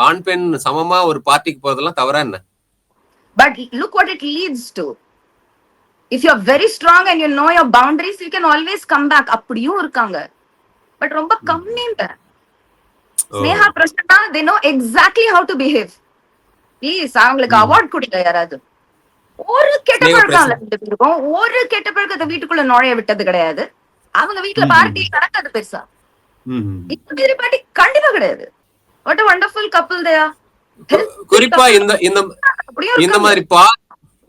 ஆண் பெண் சமமா ஒரு பார்ட்டிக்கு போறதெல்லாம் தவறா என்ன? But look what it leads to. If you're very strong and you know your boundaries, you can always come back. அப்படியும் இருக்காங்க. பட் ரொம்ப கம்மிங்க. Sneha Prasanna, they know exactly how to behave. Please அவங்களுக்கு அவார்ட் கொடுங்க யாராவது. ஒரு கெட்ட பழக்கம் இல்ல ரெண்டு பேருக்கும். ஒரு கெட்ட பழக்கத்தை வீட்டுக்குள்ள நுழைய விட்டது கிடையாது. அவங்க வீட்டுல பார்ட்டி நடக்காது பெருசா. இந்த மாதிரி பார்ட்டி கண்டிப்பா கிடையாது. What a wonderful couple they are. குறிப்பா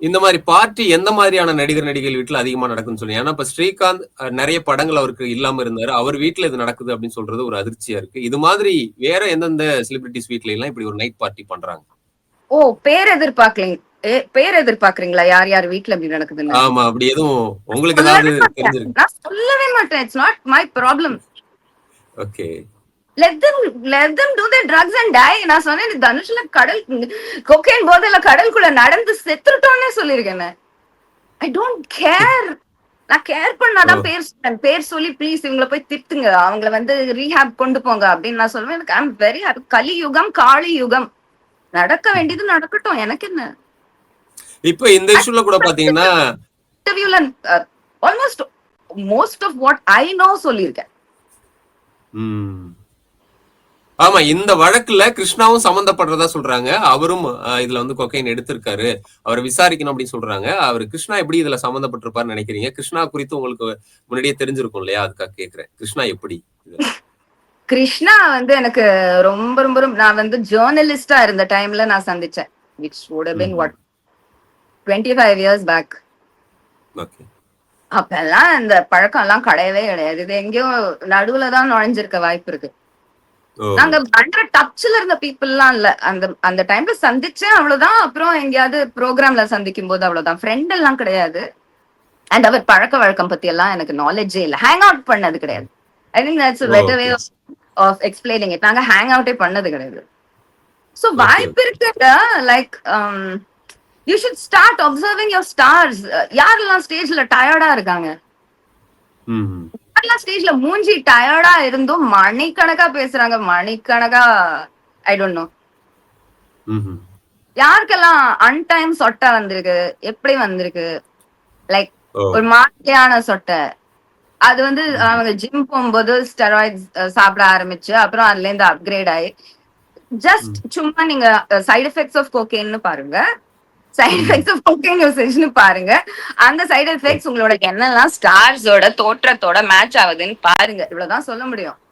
இந்த மாதிரி பார்ட்டி எந்த மாதிரியான நடிகர் நடிகைகள் வீட்டுல அதிகமா நடக்குன்னு சொல்லுங்க. ஏன்னா இப்ப ஸ்ரீகாந்த் நிறைய படங்கள் அவருக்கு இல்லாம இருந்தாரு. அவர் வீட்டுல இது நடக்குது அப்படின்னு சொல்றது ஒரு அதிர்ச்சியா இருக்கு. இது மாதிரி வேற எந்தெந்த செலிபிரிட்டிஸ் வீட்ல எல்லாம் இப்படி ஒரு நைட் பார்ட்டி பண்றாங்க? ஓ, பேர் எதிர்பார்க்கறீங்களா? யார் யார் வீட்டுல அப்படி நடக்குதுன்னு? ஆமா, அப்படி எதுவும் உங்களுக்கு ஏதாவது தெரிஞ்சிருக்கு? நான் சொல்லவே மாட்டேன். It's not my problem. Okay, let them do their drugs and die. நான் சொன்னேன் தனுஷ்ல கொக்கைன் போதையில கடலுக்குள்ள நடந்து செத்துட்டோன்னே சொல்லிருக்கேன். I don't care. நான் கேர் பண்ணாதான் பேர் சொல்லி ப்ளீஸ் இவங்களை போய் திட்டுங்க, அவங்கள வந்து ரீஹாப் கொண்டு போங்க அப்படின்னு நான் சொல்லுவேன். எனக்கு ஐ எம் வெரி ஹாப்பி. கலி யுகம் காளி யுகம், நடக்க வேண்டியது நடக்கட்டும், எனக்கு என்ன. இப்ப இந்த இஷ்யூல கூட பாத்தீங்கன்னா இன்டர்வியூல almost most of what I know சொல்லியிருக்கேன். ஆமா, இந்த வழக்குல கிருஷ்ணாவும் சம்பந்தப்படுறதா சொல்றாங்க. அவரும் இதுல வந்து கொக்கைன் எடுத்திருக்காரு, அவரை விசாரிக்கணும் அப்படின்னு சொல்றாங்க. அவர் கிருஷ்ணா எப்படி இதுல சம்பந்தப்பட்டிருப்பாருன்னு நினைக்கிறீங்க? கிருஷ்ணா குறித்து உங்களுக்கு முன்னாடியே தெரிஞ்சிருக்கும் இல்லையா, அதுக்காக கேக்குறேன். கிருஷ்ணா எப்படி? கிருஷ்ணா வந்து எனக்கு ரொம்ப ரொம்ப நான் வந்து ஜேர்னலிஸ்டா இருந்த டைம்ல நான் சந்திச்சேன். which would have been what 25 years back. Okay, அப்பெல்லாம் இந்த பழக்கம் எல்லாம் கிடையவே கிடையாது. இது எங்கேயோ நடுவுலதான் நுழைஞ்சிருக்க வாய்ப்பு இருக்கு. நாங்க பண்ற டச்ல இருந்த பீப்புள்லாம் இல்ல. அந்த டைம்ல சந்திச்சேன், அவ்வளவுதான். அப்புறம் எங்கேயாவது ப்ரோக்ராம்ல சந்திக்கும் போது அவ்வளவுதான். ஃப்ரெண்ட் எல்லாம் கிடையாது. அண்ட் அவர் பழக்க வழக்கம் பத்தி எல்லாம் எனக்கு நாலேஜே இல்ல. ஹேங் அவுட் பண்ணது கிடையாது. I think that's a better way of explaining it. நாங்க ஹேங் அவுட்டே பண்ணது கிடையாது. சோ வாய்ப்பு இருக்கு. Like you should start observing your stars. யாரெல்லாம் ஸ்டேஜ்ல டயர்டா இருக்காங்க, ஸ்டேஜ்ல மூஞ்சி டயர்டா இருந்தும் மணிக்கணக்கா பேசுறாங்க, மணிக்கணக்கா. ஐ டோன்ட் நோ யாருக்கெல்லாம் அன்டைம் சொட்டை வந்திருக்கு, எப்படி வந்திருக்கு. லைக் ஒரு மாதிரியான சொட்டை. அது வந்து அவங்க ஜிம் போகும்போது ஸ்டெராய்ட்ஸ் சாப்பிட ஆரம்பிச்சு அப்புறம் அதுல இருந்து அப்கிரேட் ஆகி ஜஸ்ட் சும்மா நீங்க சைடு எஃபெக்ட்ஸ் ஆஃப் கோகேன்னு பாருங்க, சைடு எஃபெக்ட்ஸ் ஆஃப் கோகேன் யூசேஜ்னு பாருங்க. அந்த சைடு எஃபெக்ட்ஸ் உங்களோட என்னெல்லாம் ஸ்டார்ஸோட தோற்றத்தோட மேட்ச் ஆகுதுன்னு பாருங்க. இவ்வளவுதான் சொல்ல முடியும்.